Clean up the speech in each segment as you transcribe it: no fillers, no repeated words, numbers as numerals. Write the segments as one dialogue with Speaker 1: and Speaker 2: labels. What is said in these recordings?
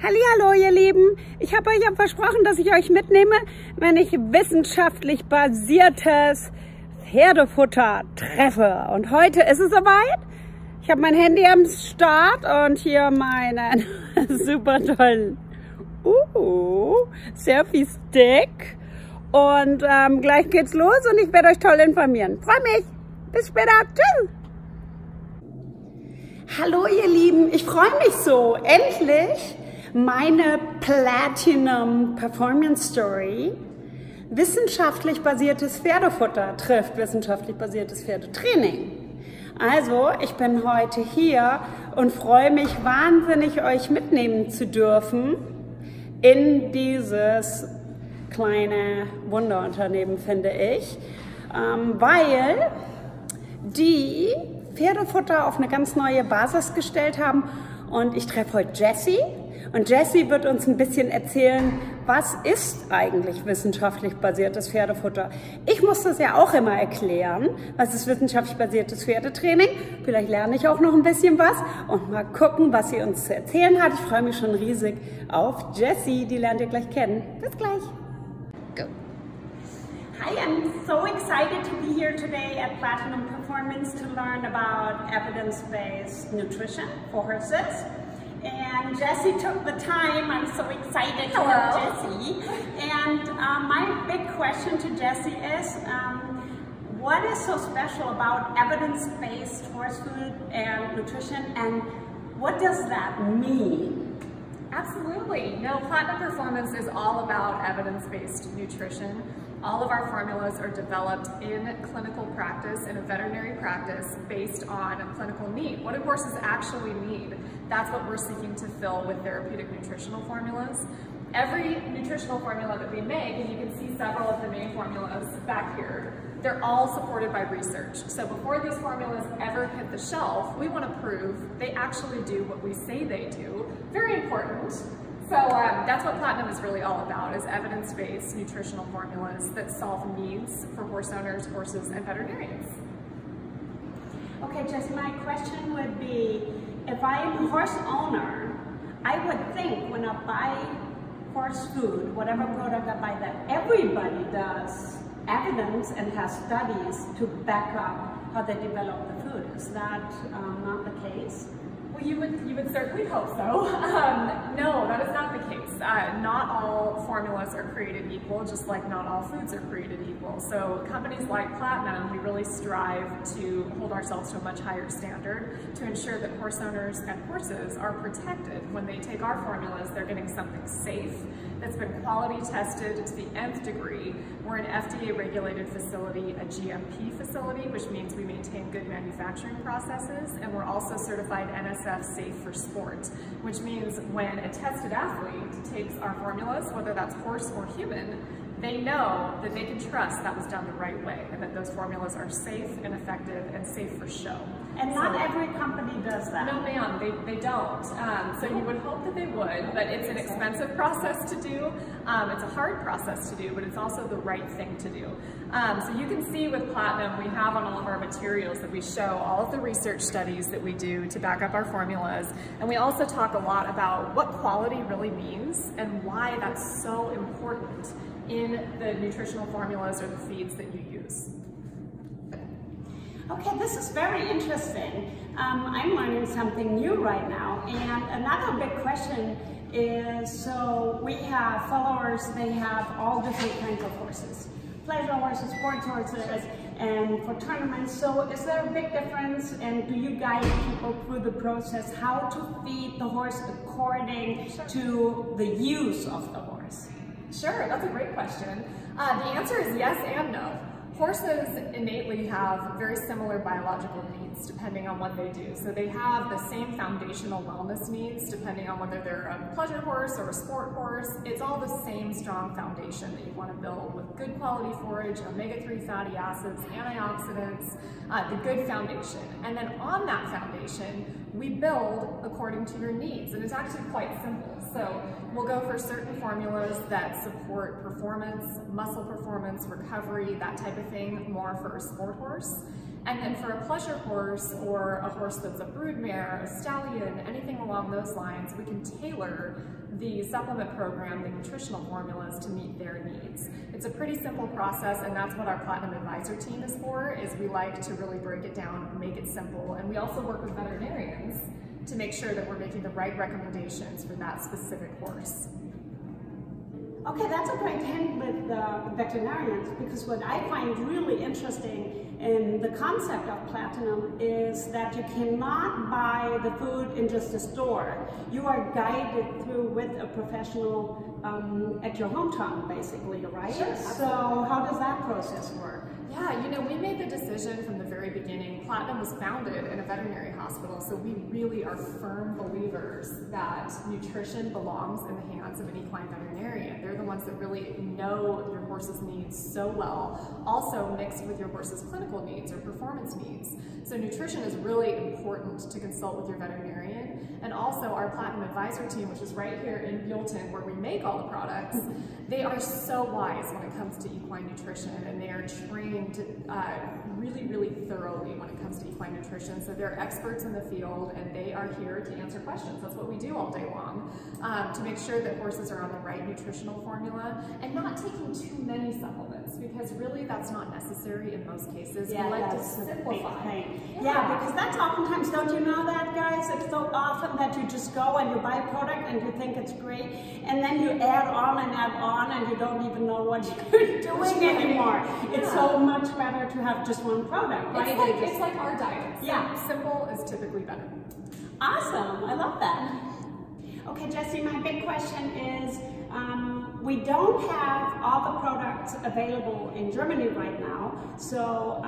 Speaker 1: Hallihallo, ihr Lieben. Ich habe euch ja versprochen, dass ich euch mitnehme, wenn ich wissenschaftlich basiertes Pferdefutter treffe. Und heute ist es soweit. Ich habe mein Handy am Start und hier meinen super tollen Selfie-Stick. Und gleich geht's los und ich werde euch toll informieren. Freue mich. Bis später. Tschüss. Hallo, ihr Lieben. Ich freue mich so. Endlich meine Platinum Performance Story. Wissenschaftlich basiertes Pferdefutter trifft wissenschaftlich basiertes Pferdetraining. Also, ich bin heute hier und freue mich wahnsinnig, euch mitnehmen zu dürfen in dieses kleine Wunderunternehmen, finde ich, weil die Pferdefutter auf eine ganz neue Basis gestellt haben. Und ich treffe heute Jessie. Und Jessie wird uns ein bisschen erzählen, was ist eigentlich wissenschaftlich basiertes Pferdefutter? Ich muss das ja auch immer erklären, was ist wissenschaftlich basiertes Pferdetraining. Vielleicht lerne ich auch noch ein bisschen was und mal gucken, was sie uns zu erzählen hat. Ich freue mich schon riesig auf Jessie, die lernt ihr gleich kennen. Bis gleich. Go. Hi, I'm so excited to be here today at Platinum Performance to learn about evidence-based nutrition for horses. And Jessie took the time. I'm so excited to have Jessie. And my big question to Jessie is, what is so special about evidence-based horse food and nutrition, and what does that mean?
Speaker 2: Absolutely. No, Platinum Performance is all about evidence-based nutrition. All of our formulas are developed in clinical practice, in a veterinary practice, based on clinical need. What do horses actually need? That's what we're seeking to fill with therapeutic nutritional formulas. Every nutritional formula that we make, and you can see several of the main formulas back here, they're all supported by research. So before these formulas ever hit the shelf, we want to prove they actually do what we say they do. Very important. So that's what Platinum is really all about, is evidence-based nutritional formulas that solve needs for horse owners, horses, and veterinarians.
Speaker 1: Okay, Jessie, my question would be, if I am a horse owner, I would think when I buy horse food, whatever product I buy, that everybody does evidence and has studies to back up how they develop the food. Is that not the case?
Speaker 2: Well, you would certainly hope so. No, that is not the case. Not all formulas are created equal, just like not all foods are created equal. So companies like Platinum, we really strive to hold ourselves to a much higher standard to ensure that horse owners and horses are protected. When they take our formulas, they're getting something safe that's been quality tested to the nth degree. We're an FDA-regulated facility, a GMP facility, which means we maintain good manufacturing processes, and we're also certified NSF safe for sport, which means when a tested athlete takes our formulas, whether that's horse or human, they know that they can trust that was done the right way and that those formulas are safe and effective and safe for show.
Speaker 1: And not every company does that.
Speaker 2: No, ma'am, they don't. So you would hope that they would, but it's an expensive process to do. It's a hard process to do, but it's also the right thing to do. So you can see with Platinum, we have on all of our materials that we show all of the research studies that we do to back up our formulas. And we also talk a lot about what quality really means and why that's so important in the nutritional formulas or the feeds that you use.
Speaker 1: Okay, this is very interesting. I'm learning something new right now. And another big question is, so we have followers, they have all different kinds of horses. Pleasure horses, sports horses, and for tournaments. So is there a big difference, and do you guide people through the process how to feed the horse according to the use of the horse?
Speaker 2: Sure, that's a great question. The answer is yes and no. Horses innately have very similar biological needs depending on what they do. So they have the same foundational wellness needs depending on whether they're a pleasure horse or a sport horse. It's all the same strong foundation that you want to build with good quality forage, omega-3 fatty acids, antioxidants, the good foundation. And then on that foundation, we build according to your needs. And it's actually quite simple. So we'll go for certain formulas that support performance, muscle performance, recovery, that type of thing, more for a sport horse. And then for a pleasure horse or a horse that's a broodmare, a stallion, anything along those lines, we can tailor the supplement program, the nutritional formulas to meet their needs. It's a pretty simple process, and that's what our Platinum Advisor team is for, is we like to really break it down, make it simple. And we also work with veterinarians to make sure that we're making the right recommendations for that specific horse.
Speaker 1: Okay, that's a great hint with veterinarians, because what I find really interesting in the concept of Platinum is that you cannot buy the food in just a store. You are guided through with a professional at your hometown, basically, right?
Speaker 2: Sure.
Speaker 1: So how does that process work?
Speaker 2: Yeah, you know, we made the decision from the very beginning. Platinum was founded in a veterinary hospital, so we really are firm believers that nutrition belongs in the hands of an equine veterinarian. They're the ones that really know your horse's needs so well, also mixed with your horse's clinical needs or performance needs. So nutrition is really important to consult with your veterinarian. And also our Platinum Advisor team, which is right here in Buellton, where we make all the products, they are so wise when it comes to equine nutrition, and they are trained really thoroughly when it comes to equine nutrition. So they're experts in the field, and they are here to answer questions. That's what we do all day long, to make sure that horses are on the right nutritional formula and not taking too many supplements, because really that's not necessary in most cases.
Speaker 1: Yeah,
Speaker 2: we like to simplify.
Speaker 1: Yeah, because that's oftentimes, don't you know that, guys? It's so often that you just go and you buy a product and you think it's great, and then you add on and you don't even know what you're doing anymore. It's so much better to have just one product, right?
Speaker 2: It's like our diet.
Speaker 1: Yeah.
Speaker 2: Simple is typically better.
Speaker 1: Awesome, I love that. Okay, Jessie, my big question is, we don't have all the products available in Germany right now, so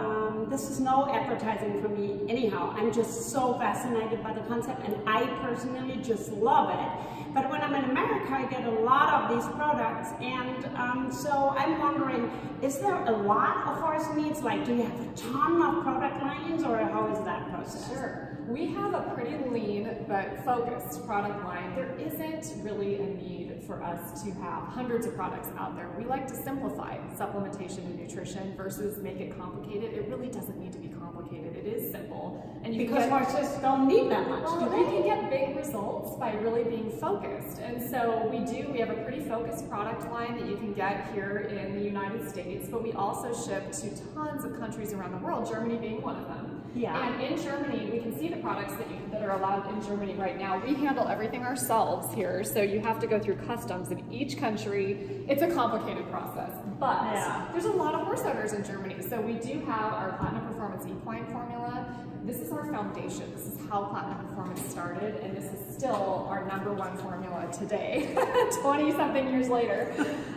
Speaker 1: this is no advertising for me anyhow. I'm just so fascinated by the concept, and I personally just love it. But when I'm in America, I get a lot of these products, and so I'm wondering, is there a lot of horse needs? Like, do you have a ton of product lines, or how is that process?
Speaker 2: Sure. We have a pretty lean but focused product line. There isn't really a need for us to have hundreds of products out there. We like to simplify supplementation and nutrition versus make it complicated. It really doesn't need to be complicated. It is simple. And you
Speaker 1: because horses don't need that much, do they?
Speaker 2: You can get big results by really being focused. And so we have a pretty focused product line that you can get here in the United States, but we also ship to tons of countries around the world, Germany being one of them.
Speaker 1: Yeah.
Speaker 2: And in Germany, we can see the products that are allowed in Germany right now. We handle everything ourselves here, so you have to go through customs in each country. It's a complicated process, but there's a lot of horse owners in Germany. So we do have our Platinum Performance Equine formula. This is our foundation. This is how Platinum Performance started, and this is still our #1 formula today, 20-something years later.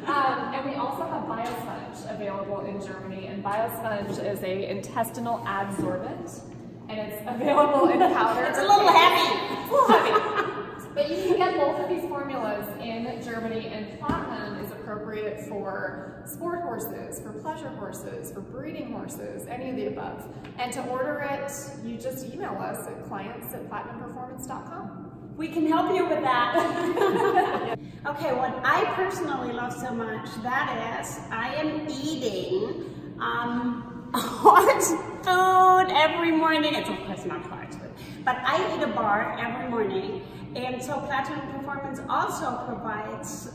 Speaker 2: And we also have BioSponge available in Germany, and BioSponge is a intestinal adsorbent, and it's available in powder.
Speaker 1: It's a little heavy.
Speaker 2: It's a little heavy. But you can get both of these formulas in Germany, and Platinum is appropriate for sport horses, for pleasure horses, for breeding horses, any of the above. And to order it, you just email us at clients@platinumperformance.com.
Speaker 1: We can help you with that. Okay, what I personally love so much, that is, I am eating horse food every morning. It's of course not horse food, but I eat a bar every morning. And so Platinum Performance also provides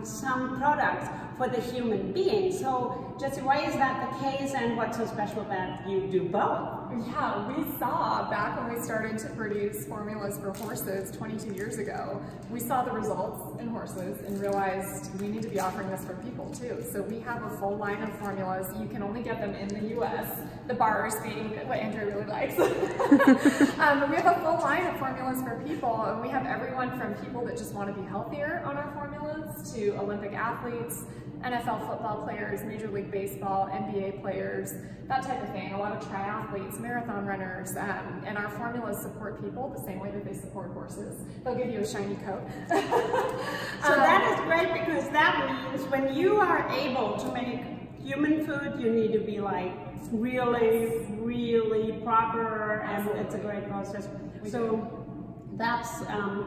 Speaker 1: some products for the human being. So Jessie, why is that the case, and what's so special that you do both?
Speaker 2: Yeah, we saw back when we started to produce formulas for horses 22 years ago, we saw the results in horses and realized we need to be offering this for people too. So we have a full line of formulas. You can only get them in the US, the bars being what Andrea really likes. We have a full line of formulas for people, and we have everyone from people that just want to be healthier on our formulas to Olympic athletes, NFL football players, Major League Baseball, NBA players, that type of thing. A lot of triathletes, marathon runners, and our formulas support people the same way that they support horses. They'll give you a shiny coat.
Speaker 1: So that is great, because that means when you are able to make human food, you need to be like really proper, and it's a great process. So That's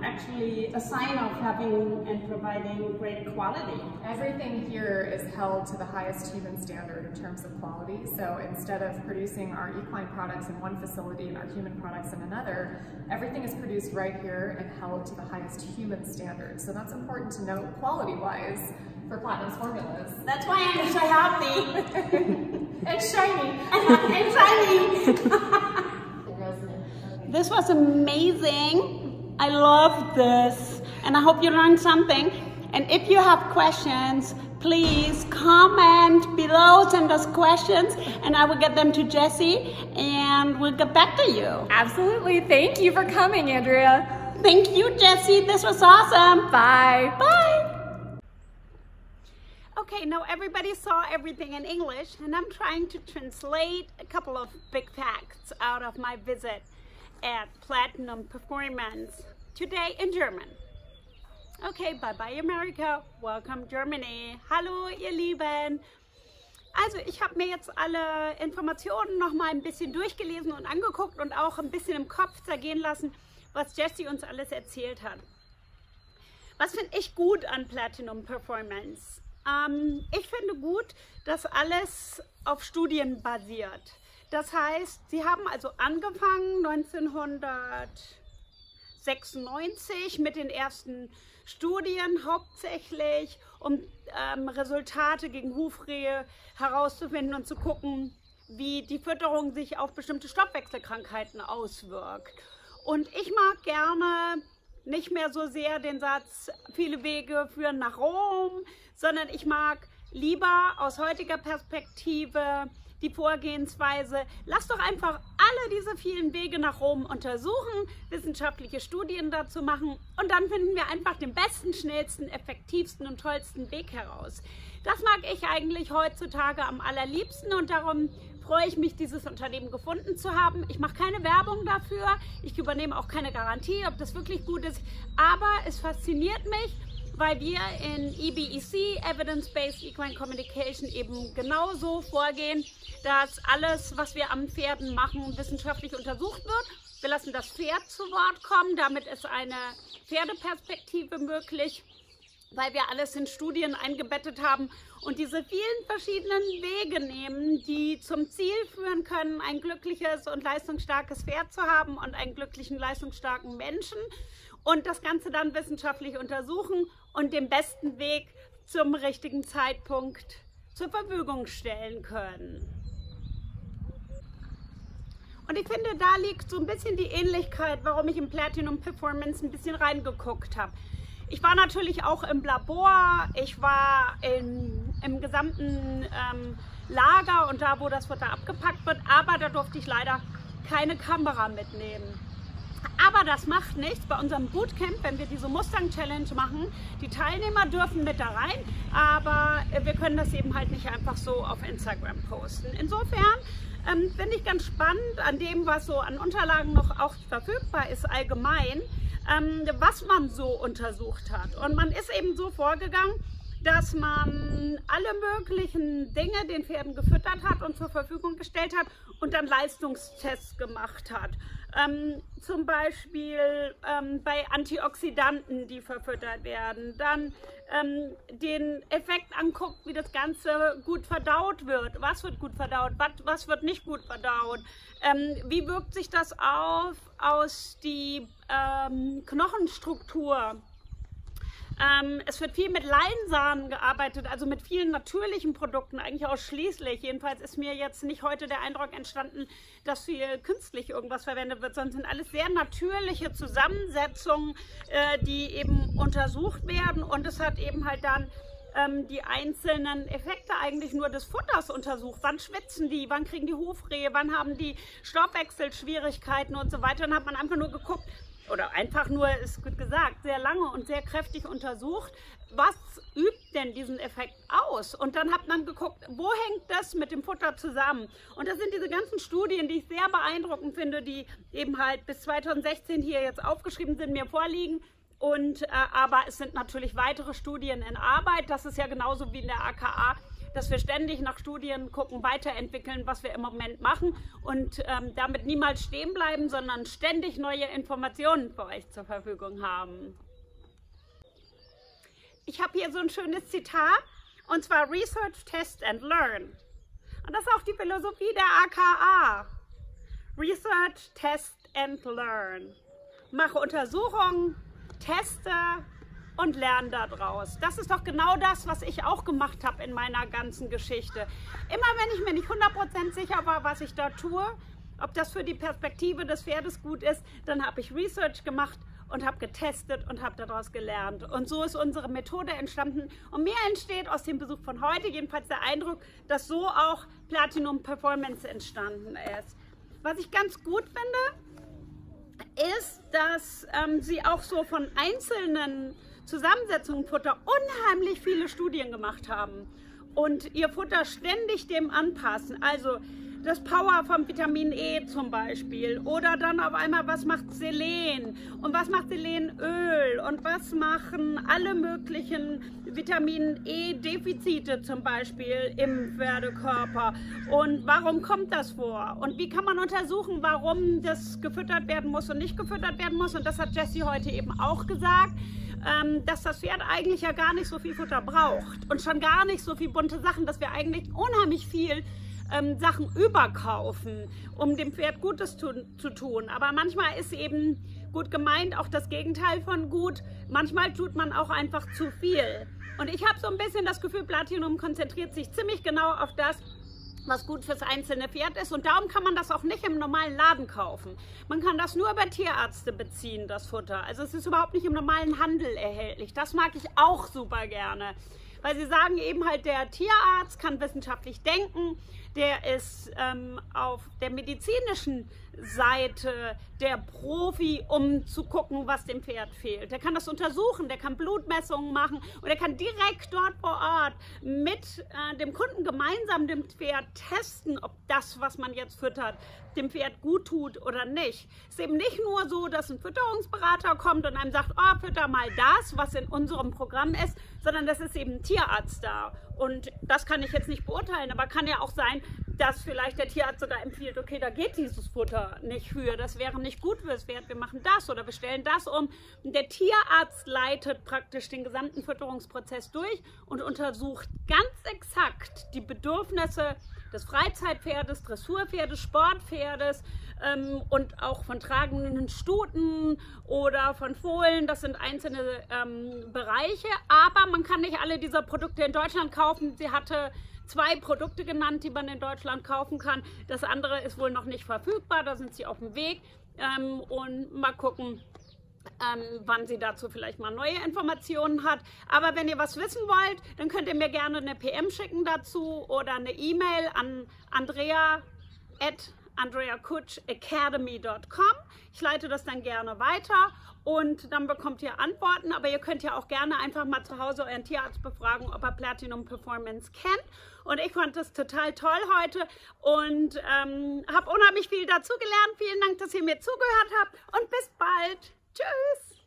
Speaker 1: actually a sign of having and providing great quality.
Speaker 2: Everything here is held to the highest human standard in terms of quality. So instead of producing our equine products in one facility and our human products in another, everything is produced right here and held to the highest human standard. So that's important to note quality-wise for Platinum's formulas.
Speaker 1: That's why I'm so happy.
Speaker 2: It's shiny.
Speaker 1: It's shiny. This was amazing. I love this, and I hope you learned something. And if you have questions, please comment below, send us questions, and I will get them to Jessie, and we'll get back to you.
Speaker 2: Absolutely. Thank you for coming, Andrea.
Speaker 1: Thank you, Jessie. This was awesome.
Speaker 2: Bye.
Speaker 1: Bye. Okay, now everybody saw everything in English, and I'm trying to translate a couple of big facts out of my visit at Platinum Performance today in German. Okay, bye-bye America, welcome Germany. Hallo ihr Lieben. Also ich habe mir jetzt alle Informationen noch mal ein bisschen durchgelesen und angeguckt und auch ein bisschen im Kopf zergehen lassen, was Jessie uns alles erzählt hat. Was finde ich gut an Platinum Performance? Ich finde gut, dass alles auf Studien basiert. Das heißt, sie haben also angefangen 1996 mit den ersten Studien, hauptsächlich um Resultate gegen Hufrehe herauszufinden und zu gucken, wie die Fütterung sich auf bestimmte Stoffwechselkrankheiten auswirkt. Und ich mag gerne nicht mehr so sehr den Satz, viele Wege führen nach Rom, sondern ich mag lieber aus heutiger Perspektive die Vorgehensweise, lass doch einfach alle diese vielen Wege nach Rom untersuchen, wissenschaftliche Studien dazu machen und dann finden wir einfach den besten, schnellsten, effektivsten und tollsten Weg heraus. Das mag ich eigentlich heutzutage am allerliebsten und darum freue ich mich, dieses Unternehmen gefunden zu haben. Ich mache keine Werbung dafür, ich übernehme auch keine Garantie, ob das wirklich gut ist, aber es fasziniert mich, weil wir in EBEC, Evidence-Based Equine Communication, eben genauso vorgehen, dass alles, was wir am Pferden machen, wissenschaftlich untersucht wird. Wir lassen das Pferd zu Wort kommen, damit ist eine Pferdeperspektive möglich, weil wir alles in Studien eingebettet haben und diese vielen verschiedenen Wege nehmen, die zum Ziel führen können, ein glückliches und leistungsstarkes Pferd zu haben und einen glücklichen, leistungsstarken Menschen. Und das Ganze dann wissenschaftlich untersuchen und den besten Weg zum richtigen Zeitpunkt zur Verfügung stellen können. Und ich finde, da liegt so ein bisschen die Ähnlichkeit, warum ich in Platinum Performance ein bisschen reingeguckt habe. Ich war natürlich auch im Labor, ich war im gesamten Lager und da, wo das Futter abgepackt wird, aber da durfte ich leider keine Kamera mitnehmen. Aber das macht nichts bei unserem Bootcamp, wenn wir diese Mustang Challenge machen. Die Teilnehmer dürfen mit da rein, aber wir können das eben halt nicht einfach so auf Instagram posten. Insofern finde ich ganz spannend an dem, was so an Unterlagen noch auch verfügbar ist allgemein, was man so untersucht hat. Und man ist eben so vorgegangen, dass man alle möglichen Dinge den Pferden gefüttert hat und zur Verfügung gestellt hat und dann Leistungstests gemacht hat. Zum Beispiel bei Antioxidanten, die verfüttert werden, dann den Effekt anguckt, wie das Ganze gut verdaut wird. Was wird gut verdaut, was wird nicht gut verdaut, wie wirkt sich das aus die Knochenstruktur. Es wird viel mit Leinsamen gearbeitet, also mit vielen natürlichen Produkten, eigentlich ausschließlich. Jedenfalls ist mir jetzt nicht heute der Eindruck entstanden, dass viel künstlich irgendwas verwendet wird, sondern sind alles sehr natürliche Zusammensetzungen, die eben untersucht werden. Und es hat eben halt dann die einzelnen Effekte eigentlich nur des Futters untersucht. Wann schwitzen die, wann kriegen die Hufrehe, wann haben die Stoffwechselschwierigkeiten und so weiter. Dann hat man einfach nur geguckt, oder einfach nur, ist gut gesagt, sehr lange und sehr kräftig untersucht, was übt denn diesen Effekt aus? Und dann hat man geguckt, wo hängt das mit dem Futter zusammen? Und das sind diese ganzen Studien, die ich sehr beeindruckend finde, die eben halt bis 2016 hier jetzt aufgeschrieben sind, mir vorliegen. Und aber es sind natürlich weitere Studien in Arbeit. Das ist ja genauso wie in der AKA dass wir ständig nach Studien gucken, weiterentwickeln, was wir im Moment machen und damit niemals stehen bleiben, sondern ständig neue Informationen für euch zur Verfügung haben. Ich habe hier so ein schönes Zitat, und zwar Research, Test and Learn. Und das ist auch die Philosophie der AKA. Research, Test and Learn. Mache Untersuchungen, teste und lerne daraus. Das ist doch genau das, was ich auch gemacht habe in meiner ganzen Geschichte. Immer wenn ich mir nicht 100% sicher war, was ich da tue, ob das für die Perspektive des Pferdes gut ist, dann habe ich Research gemacht und habe getestet und habe daraus gelernt. Und so ist unsere Methode entstanden. Und mir entsteht aus dem Besuch von heute jedenfalls der Eindruck, dass so auch Platinum Performance entstanden ist. Was ich ganz gut finde, ist, dass sie auch so von einzelnen Zusammensetzungen Futter unheimlich viele Studien gemacht haben und ihr Futter ständig dem anpassen. Also das Power vom Vitamin E zum Beispiel oder dann auf einmal, was macht Selen und was macht Selenöl und was machen alle möglichen Vitamin E-Defizite zum Beispiel im Pferdekörper und warum kommt das vor und wie kann man untersuchen, warum das gefüttert werden muss und nicht gefüttert werden muss, und das hat Jessie heute eben auch gesagt, dass das Pferd eigentlich ja gar nicht so viel Futter braucht und schon gar nicht so viel bunte Sachen, dass wir eigentlich unheimlich viel Sachen überkaufen, um dem Pferd Gutes zu tun. Aber manchmal ist eben gut gemeint auch das Gegenteil von gut. Manchmal tut man auch einfach zu viel. Und ich habe so ein bisschen das Gefühl, Platinum konzentriert sich ziemlich genau auf das, was gut fürs einzelne Pferd ist. Und darum kann man das auch nicht im normalen Laden kaufen. Man kann das nur über Tierärzte beziehen, das Futter. Also es ist überhaupt nicht im normalen Handel erhältlich. Das mag ich auch super gerne. Weil sie sagen eben halt, der Tierarzt kann wissenschaftlich denken, der ist auf der medizinischen Seite der Profi, um zu gucken, was dem Pferd fehlt. Der kann das untersuchen, der kann Blutmessungen machen und der kann direkt dort vor Ort mit dem Kunden gemeinsam dem Pferd testen, ob das, was man jetzt füttert, dem Pferd gut tut oder nicht. Es ist eben nicht nur so, dass ein Fütterungsberater kommt und einem sagt, oh, fütter mal das, was in unserem Programm ist, sondern das ist eben ein Tierarzt da. Und das kann ich jetzt nicht beurteilen, aber kann ja auch sein, dass vielleicht der Tierarzt sogar empfiehlt, okay, da geht dieses Futter nicht für, das wäre nicht gut fürs Pferd, wir machen das oder wir stellen das um. Und der Tierarzt leitet praktisch den gesamten Fütterungsprozess durch und untersucht ganz exakt die Bedürfnisse des Freizeitpferdes, Dressurpferdes, Sportpferdes und auch von tragenden Stuten oder von Fohlen. Das sind einzelne Bereiche, aber man kann nicht alle dieser Produkte in Deutschland kaufen. Sie hatte 2 Produkte genannt, die man in Deutschland kaufen kann. Das andere ist wohl noch nicht verfügbar, da sind sie auf dem Weg und mal gucken, wann sie dazu vielleicht mal neue Informationen hat. Aber wenn ihr was wissen wollt, dann könnt ihr mir gerne eine PM schicken dazu oder eine E-Mail an andrea@andreakutschacademy.com. Ich leite das dann gerne weiter und dann bekommt ihr Antworten. Aber ihr könnt ja auch gerne einfach mal zu Hause euren Tierarzt befragen, ob er Platinum Performance kennt. Und ich fand das total toll heute und habe unheimlich viel dazu gelernt. Vielen Dank, dass ihr mir zugehört habt und bis bald. Tschüss!